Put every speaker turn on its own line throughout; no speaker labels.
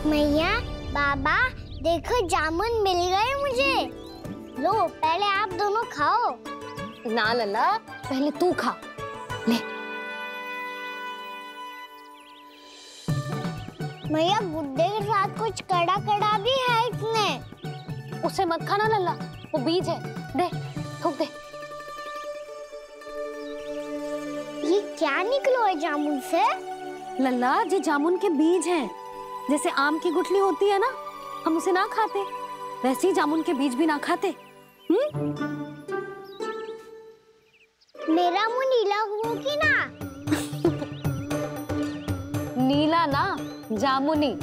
मैया, बाबा, देखो जामुन मिल गए मुझे। लो, पहले आप दोनों खाओ।
ना लल्ला, पहले तू खा। ले।
मैया, गुड्डे के साथ कुछ कड़ा कड़ा भी है इसमें।
उसे मत खाना लल्ला, वो बीज है। दे, थूक दे।
ये क्या निकलो है जामुन से?
लल्ला, ये जामुन के बीज हैं। जैसे आम की गुठली होती है ना, हम उसे ना खाते, वैसे ही जामुन के बीज भी ना खाते।
मेरा मुंह नीला हुआ कि ना?
नीला ना, जामुनी,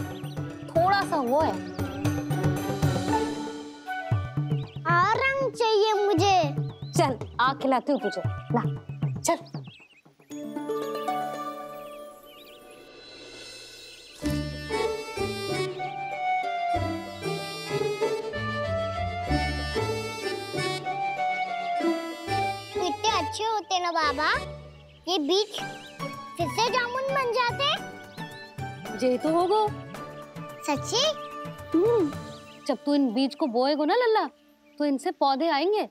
थोड़ा सा वो है।
और रंग चाहिए मुझे।
चल, आ खिलाती हूँ तुझे। ला, चल।
कितने अच्छे होते ना बाबा, ये बीज फिर से जामुन बन जाते।
जे तो होगो।
सच्ची?
जब तू इन बीज को बोएगो ना लल्ला, तो इनसे पौधे आएंगे।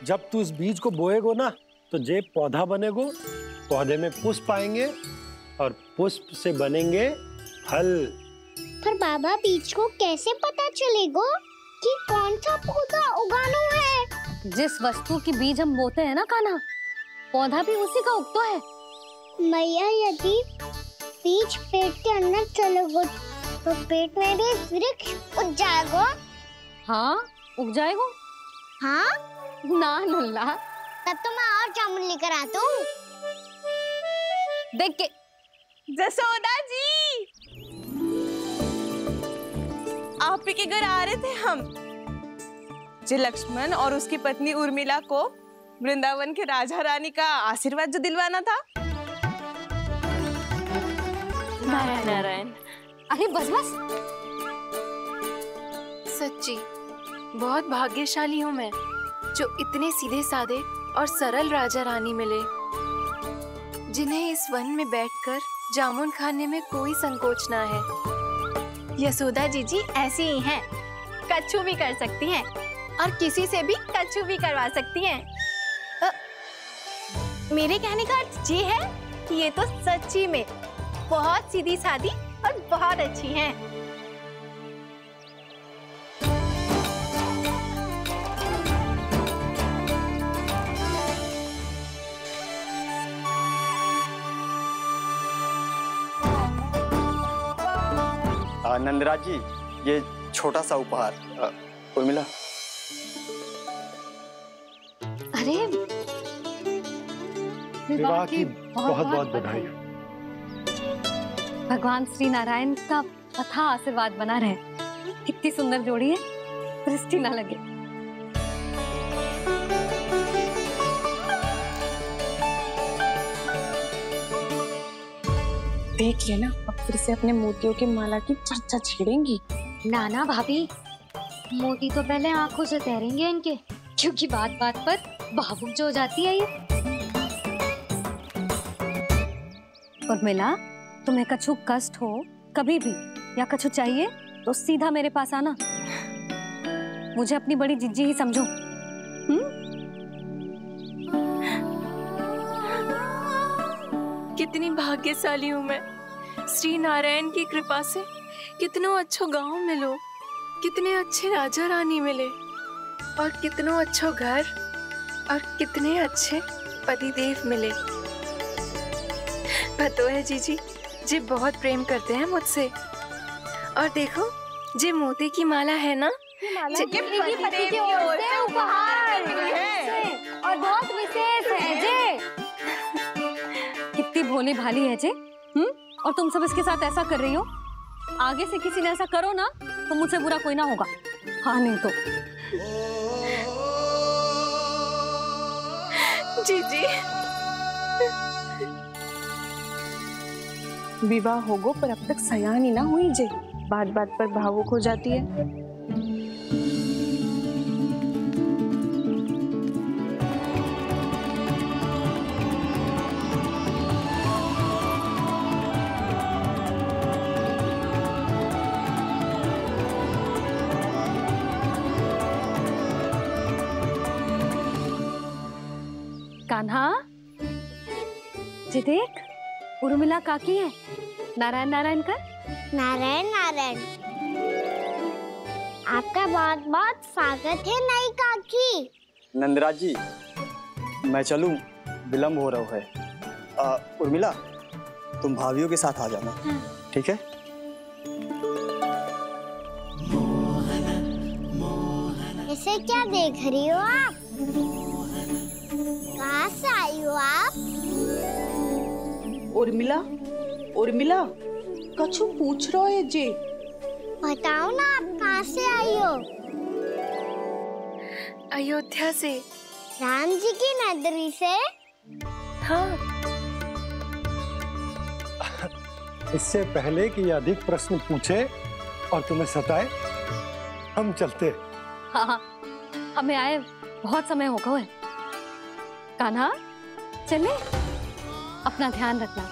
जब तू इस बीज को बोएगो ना, तो जे पौधा बनेगो, पौधे में पुष्प आएंगे और पुष्प से बनेंगे फल।
पर बाबा, बीज को कैसे पता चलेगा कि कौन सा पौधा उगाना है?
जिस वस्तु की बीज हम बोते हैं ना कान्हा, पौधा भी उसी का उगता है।
मैया, यदि बीज पेट के अंदर चलेगा, तो पेट में भी वृक्ष उग जाएगा।
हाँ, उग जाएगा।
हाँ?
ना लल्ला,
तब तो मैं और जामुन लेकर आता हूँ।
देख के।
जसोदा जी, आप ही के घर आ रहे थे हम। जो लक्ष्मण और उसकी पत्नी उर्मिला को वृंदावन के राजा रानी का आशीर्वाद जो दिलवाना था।
नारायण नारायण। अरे बस बस।
सच्ची बहुत भाग्यशाली हूँ मैं, जो इतने सीधे साधे और सरल राजा रानी मिले, जिन्हें इस वन में बैठकर जामुन खाने में कोई संकोच ना है।
यशोदा जीजी ऐसी ही हैं, कच्छू भी कर सकती हैं और किसी से भी कच्छू भी करवा सकती हैं। मेरे कहने का अर्थ ये है कि ये तो सच्ची में बहुत सीधी सादी और बहुत अच्छी हैं।
नंदराज जी, ये छोटा सा उपहार। उर्मिला।
अरे
विवाह की बहुत बहुत बधाई।
भगवान श्री नारायण का अथाह आशीर्वाद बना रहे। कितनी सुंदर जोड़ी है, दृष्टि ना लगे।
देख लेना, अब फिर से अपने मोतियों की माला की चर्चा छेड़ेंगी।
नाना भाभी, मोती तो पहले आंखों से तैरेंगे इनके, क्योंकि बात बात पर भावुक जो हो जाती है ये।
उर्मिला, तुम्हें कछु कष्ट हो कभी भी या कछु चाहिए तो सीधा मेरे पास आना। मुझे अपनी बड़ी जिज्जी ही समझो।
कितनी भाग्यशाली हूँ मैं, श्री नारायण की कृपा से कितनों अच्छो गांव मिलो, कितने अच्छे राजा रानी मिले, और कितनों अच्छो घर और कितने अच्छे पतिदेव मिले। पतो है जीजी, जी बहुत प्रेम करते हैं मुझसे। और देखो, जी मोती की माला है ना,
पति की ओर से उपहार और बहुत विशेष है जे।
कितनी भोली भाली है जे। और तुम सब इसके साथ ऐसा कर रही हो। आगे से किसी ने ऐसा करो ना, तो मुझसे बुरा कोई ना होगा। हाँ नहीं तो।
जीजी,
विवाह होगो पर अब तक सयान ही ना हुई जे, बात बात पर भावुक हो जाती है।
कान्हा, जी देख, उर्मिला काकी है। नारायण नारायण कर।
नारायण नारायण। आपका बहुत बहुत स्वागत है नई काकी।
नंदराज जी, मैं चलूं, विलम्ब हो रहा है। उर्मिला, तुम भाभियों के साथ आ जाना। ठीक है?
इसे क्या देख रही हो आप? कहाँ से आई हो आप?
उर्मिला, उर्मिला, कछु पूछ रहा है जे।
बताओ ना, आप कहाँ से आई हो?
अयोध्या से।
राम जी की नगरी से?
हाँ।
इससे पहले कि अधिक प्रश्न पूछे और तुम्हें सताए, हम चलते।
हाँ, हमें आए बहुत समय हो गया है। कान्हा, चले, अपना ध्यान रखना।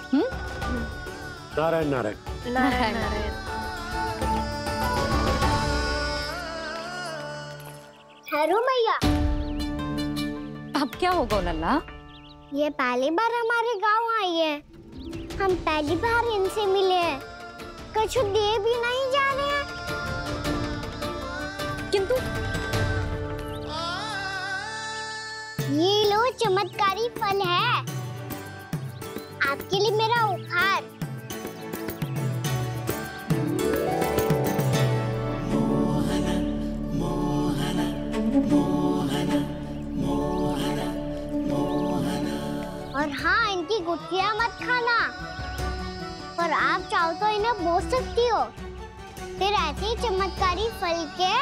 नारायण नारायण।
नारायण नारायण।
ठहरू मैया।
अब क्या होगा लल्ला?
ये पहली बार हमारे गांव आई है। हम पहली बार इनसे मिले हैं। कुछ दे भी नहीं जा रहे हैं।
किंतु
ये लो, चमत्कारी फल है आपके लिए, मेरा उपहार। और हाँ, इनकी गुठलियां मत खाना। और आप चाहो तो इन्हें बो सकती हो। फिर ऐसे ही चमत्कारी फल के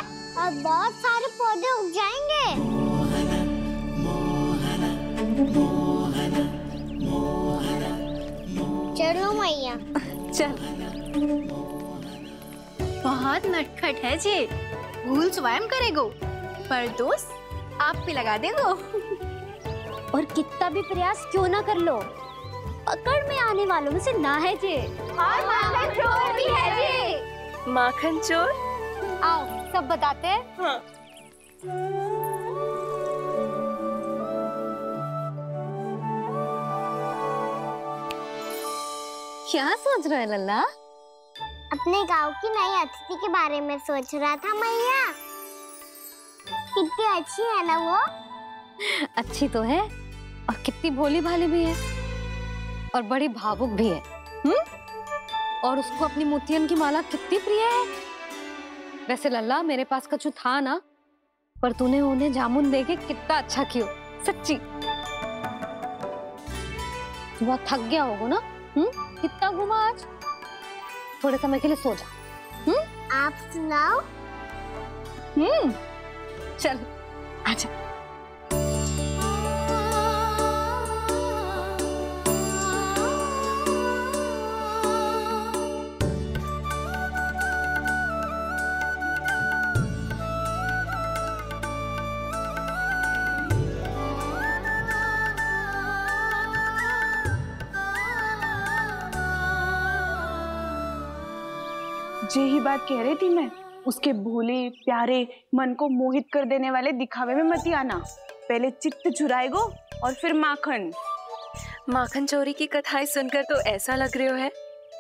और बहुत सारे पौधे उग जाएंगे। चलो मैया।
चल।
बहुत नटखट है जे, भूल स्वयं करेगो, पर दोस्त आप पे लगा देगो।
और कितना भी प्रयास क्यों ना कर लो, पकड़ में आने वालों में से ना है जे।
और माखन चोर भी है जे।
माखन चोर?
आओ सब बताते हैं।
हाँ।
क्या सोच रहा है लल्ला?
अपने गांव की नई अतिथि के बारे में सोच रहा था मैया। कितनी अच्छी है ना वो?
अच्छी तो है, और कितनी भोली भाली भी है, और बड़ी भावुक भी है। और उसको अपनी मोतियन की माला कितनी प्रिय है। वैसे लल्ला, मेरे पास कछु था ना, पर तूने उन्हें जामुन देके कितना अच्छा किया, सच्ची। बहुत थक गया होगा ना? कितना घूमा आज? थोड़े समय के लिए सो जा।
आप सुनाओ।
चल आजा।
यही बात कह रही थी मैं, उसके भोले प्यारे मन को मोहित कर देने वाले दिखावे में मत आना। पहले चित्त चुराएगो और फिर माखन।
माखन चोरी की कथाएं सुनकर तो ऐसा लग रहा है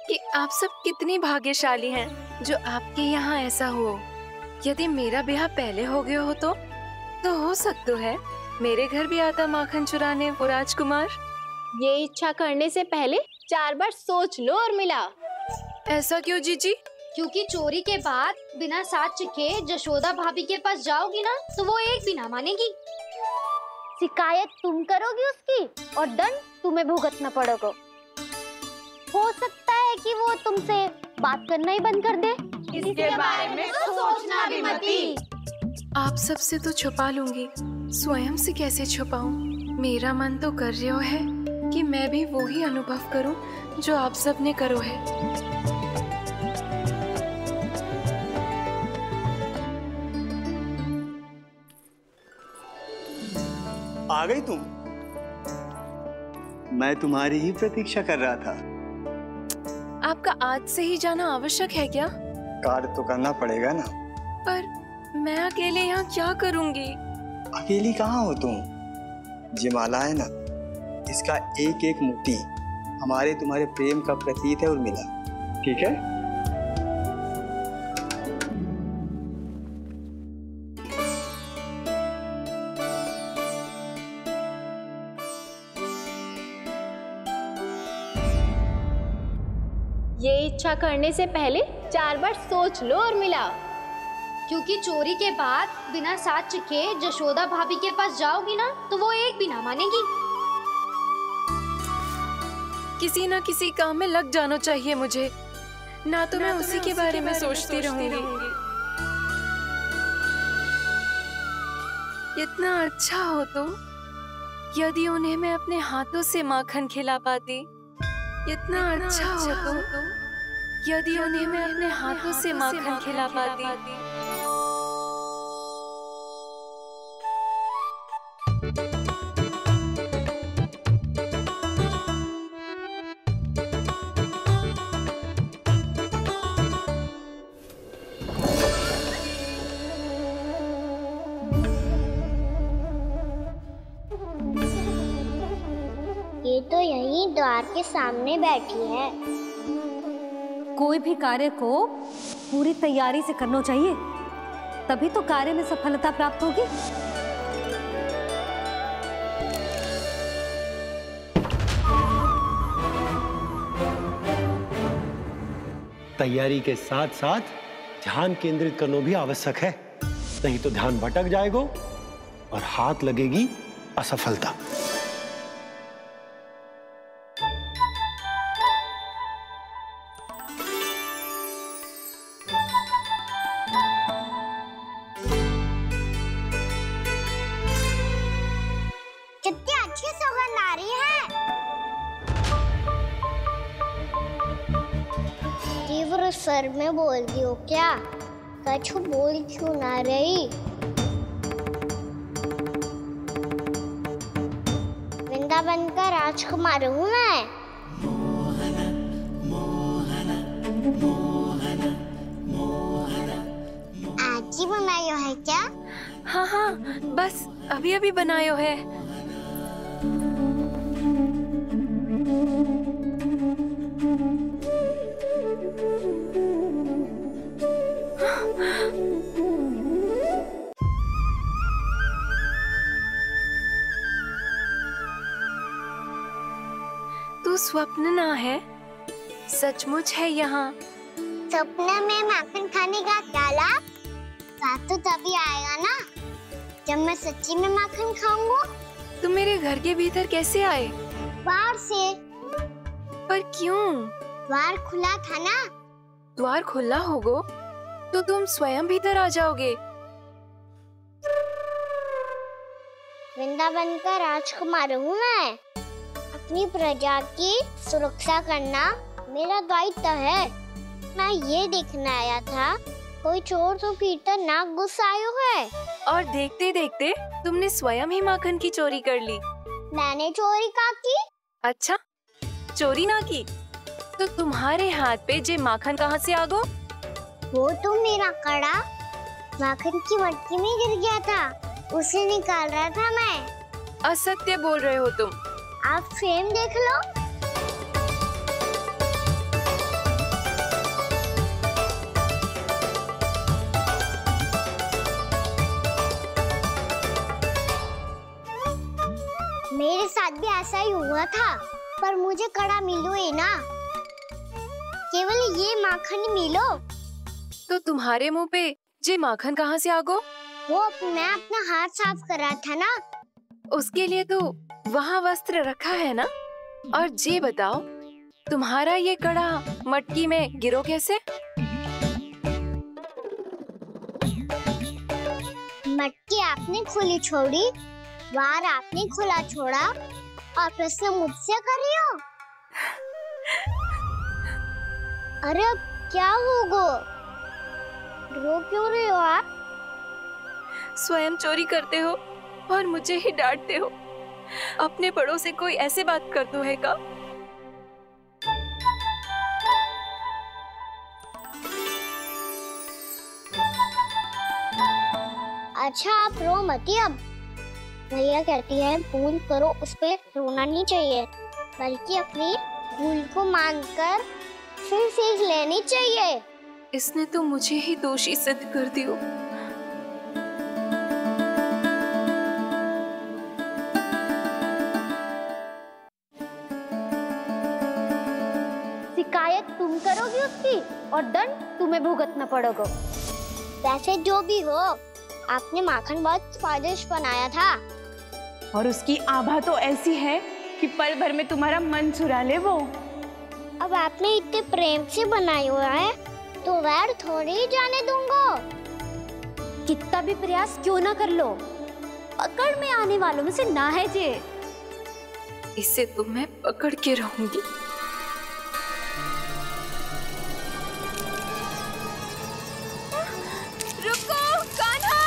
कि आप सब कितनी भाग्यशाली हैं जो आपके यहाँ ऐसा हो। यदि मेरा ब्याह पहले हो गया हो तो हो सकता है मेरे घर भी आता माखन चुराने वो राजकुमार।
ये इच्छा करने से पहले 4 बार सोच लो उर्मिला।
ऐसा क्यों जीजी?
क्योंकि चोरी के बाद बिना साथ चिखे जशोदा भाभी के पास जाओगी ना, तो वो एक भी ना मानेगी।
शिकायत तुम करोगी उसकी और दंड तुम्हें भुगतना पड़ेगा। हो सकता है कि वो तुमसे बात करना ही बंद कर दे।
इसके बारे में तो सोचना भी मती।
आप सबसे तो छुपा लूंगी, स्वयं से कैसे छुपाऊं? मेरा मन तो कर रहा है कि मैं भी वो ही अनुभव करूं जो आप सब ने करो है।
आ गई तुम? मैं तुम्हारी ही प्रतीक्षा कर रहा था।
आपका आज से ही जाना आवश्यक है क्या?
कार्य तो करना पड़ेगा ना।
पर मैं अकेले यहाँ क्या करूंगी?
अकेली कहाँ हो तुम? ये माला है ना, इसका एक एक मोती हमारे तुम्हारे प्रेम का प्रतीक है उर्मिला, ठीक है?
ये इच्छा करने से पहले 4 बार सोच लो उर्मिला।
क्योंकि चोरी के बाद बिना साथ के जशोदा भाभी के पास जाओगी ना तो वो एक भी ना मानेगी।
किसी ना किसी काम में लग जाना चाहिए मुझे, ना तो मैं उसी के बारे में सोचती रहूंगी। इतना अच्छा हो तो यदि उन्हें मैं अपने हाथों से माखन खिला पाती। इतना अच्छा हो तो यदि उन्हें मैं अपने हाथों से माखन खिला पाती।
ये तो यहीं द्वार के सामने बैठी है।
कोई भी कार्य को पूरी तैयारी से करना चाहिए, तभी तो कार्य में सफलता प्राप्त होगी।
तैयारी के साथ साथ ध्यान केंद्रित करना भी आवश्यक है, नहीं तो ध्यान भटक जाएगा और हाथ लगेगी असफलता।
कितनी अच्छी सुगंध आ रही है। तीव्र स्वर में बोलती हो क्या? कछु बोल क्यों ना रही? वृंदावन का राजकुमार हूँ मैं। आज ही बनायो है क्या?
हाँ हाँ, बस अभी अभी बनायो है। तू स्वप्न ना है, सचमुच है यहाँ।
सपने में माखन खाने का क्या लाभ? बात तो तभी आएगा ना जब मैं सच्ची में माखन खाऊंगा।
तुम मेरे घर के भीतर कैसे आए?
बाहर से।
पर क्यों?
द्वार खुला था ना।
द्वार खुला होगा तो तुम स्वयं भीतर आ जाओगे।
वृंदावन का राजकुमार हूँ मैं। अपनी प्रजा की सुरक्षा करना मेरा दायित्व है। मैं ये देखने आया था कोई चोर तो भीतर ना घुस आयो है।
और देखते देखते तुमने स्वयं ही माखन की चोरी कर ली।
मैंने चोरी का की?
अच्छा, चोरी ना की तो तुम्हारे हाथ पे जे माखन कहाँ से आ गो?
वो तो मेरा कड़ा माखन की मटकी में गिर गया था, उसे निकाल रहा था मैं।
असत्य बोल रहे हो तुम।
आप फ्रेम देख लो। मेरे साथ भी ऐसा ही हुआ था, पर मुझे कड़ा मिलो ही ना, केवल ये माखन ही मिलो।
तो तुम्हारे मुंह पे जे माखन कहाँ से आ गो?
वो मैं अपना हाथ साफ कर रहा था ना।
उसके लिए तो वहाँ वस्त्र रखा है ना। और जे बताओ, तुम्हारा ये कड़ा मटकी में गिरो कैसे?
मटकी आपने खुली छोड़ी, द्वार आपने खुला छोड़ा, और प्रश्न मुझसे कर रही हो? अरे अब क्या होगा? रो क्यों रहे हो आप?
स्वयं चोरी करते हो और मुझे ही डांटते हो। अपने बड़ों से कोई ऐसे बात कर दो है का?
अच्छा आप रो मती अब। भैया कहती है भूल करो, उस पे रोना नहीं चाहिए, बल्कि अपनी भूल को मानकर फिर सीख लेनी चाहिए।
इसने तो मुझे ही दोषी सिद्ध कर दियो।
शिकायत तुम करोगी उसकी और दंड तुम्हें भुगतना पड़ेगा।
वैसे जो भी हो, आपने माखन बहुत स्वादिष्ट बनाया था।
और उसकी आभा तो ऐसी है कि पल भर में तुम्हारा मन चुरा ले वो।
अब आपने इतने प्रेम से बनाया हुआ है तो वैर थोड़ी ही जाने दूंगा।
कितना भी प्रयास क्यों ना कर लो, पकड़ में आने वालों में से ना है जे।
इसे तो मैं पकड़ के रहूंगी। रुको कान्हा!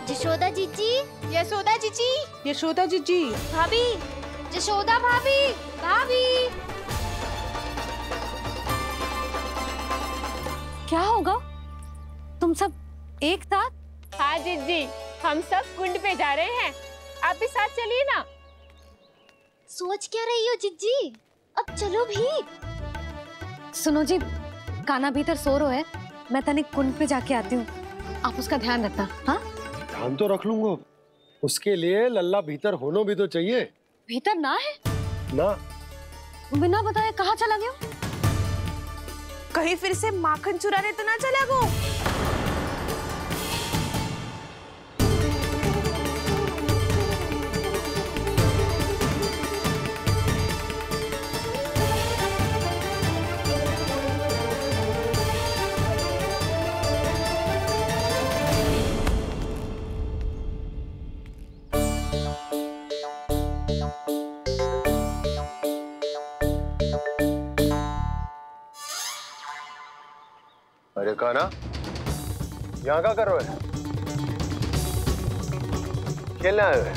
यशोदा जीजी,
यशोदा जीजी, यशोदा जीजी,
भाभी, यशोदा भाभी, भाभी।
क्या होगा? तुम सब एक साथ?
हाँ जीजी, हम सब कुंड पे जा रहे हैं, आप भी साथ चलिए ना।
सोच क्या रही हो जीजी? अब चलो भी।
सुनो जी, कान्हा भीतर सो रहा है, मैं तनिक कुंड पे जाके आती हूँ, आप उसका ध्यान रखना। हाँ,
ध्यान तो रख लूंगा, उसके लिए लल्ला भीतर होना भी तो चाहिए।
भीतर ना है
ना?
बिना बताए कहाँ चला गया?
कहीं फिर से माखन चुराने तो ना चला गो।
अरे कान्हा, यहाँ क्या कर रहे हो? खेलने आए हुए?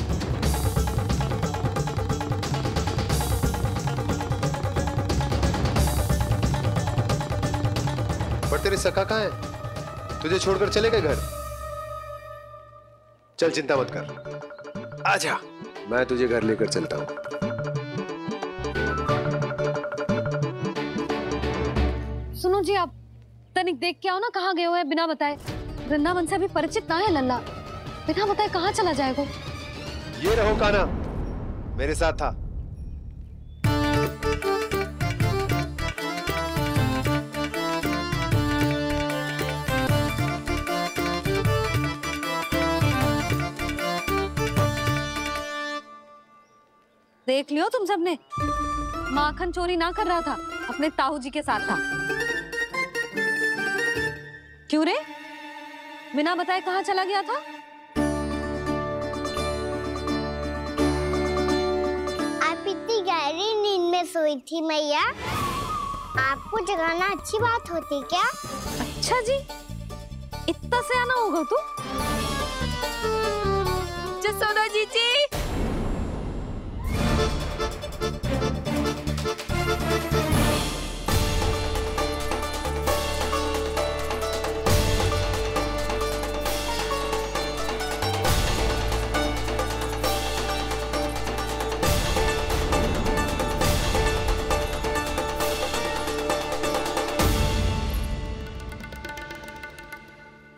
पर तेरे सखा कहाँ है? तुझे छोड़कर चले गए घर? चल चिंता मत कर, आजा, मैं तुझे घर लेकर चलता हूँ।
सुनो जी, आप तनिक देख के आओ ना कहाँ गए हुए हैं बिना बताए। वृंदावन से अभी परिचित ना है लल्ला, बिना बताए कहाँ चला जाएगा?
ये रहो कान्हा, मेरे साथ था।
देख लियो तुम सबने, माखन चोरी ना कर रहा था, अपने ताऊ जी के साथ था। क्यों रे, बिना बताए कहाँ चला गया था?
आप इतनी गहरी नींद में सोई थी मैया, आपको जगाना अच्छी बात होती क्या?
अच्छा जी, इतना सयाना होगा तू?
जसोदा जीजी,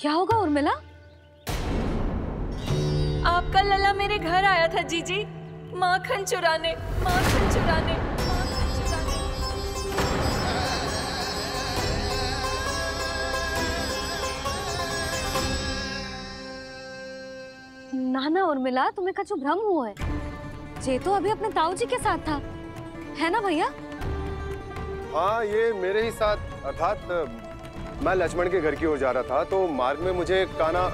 क्या होगा उर्मिला?
आपका लला मेरे घर आया था जीजी, माखन चुराने, माखन चुराने, माखन चुराने।
ना ना उर्मिला, तुम्हें कछु भ्रम हुआ है। जे तो अभी अपने ताऊ जी के साथ था, है ना भैया?
हाँ, ये मेरे ही साथ, अर्थात मैं लक्ष्मण के घर की ओर जा रहा था तो मार्ग में मुझे कान्हा।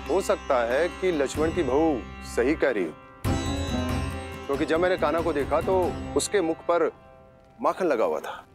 हो सकता है कि लक्ष्मण की बहू सही कह रही हो, क्योंकि जब मैंने कान्हा को देखा तो उसके मुख पर माखन लगा हुआ था।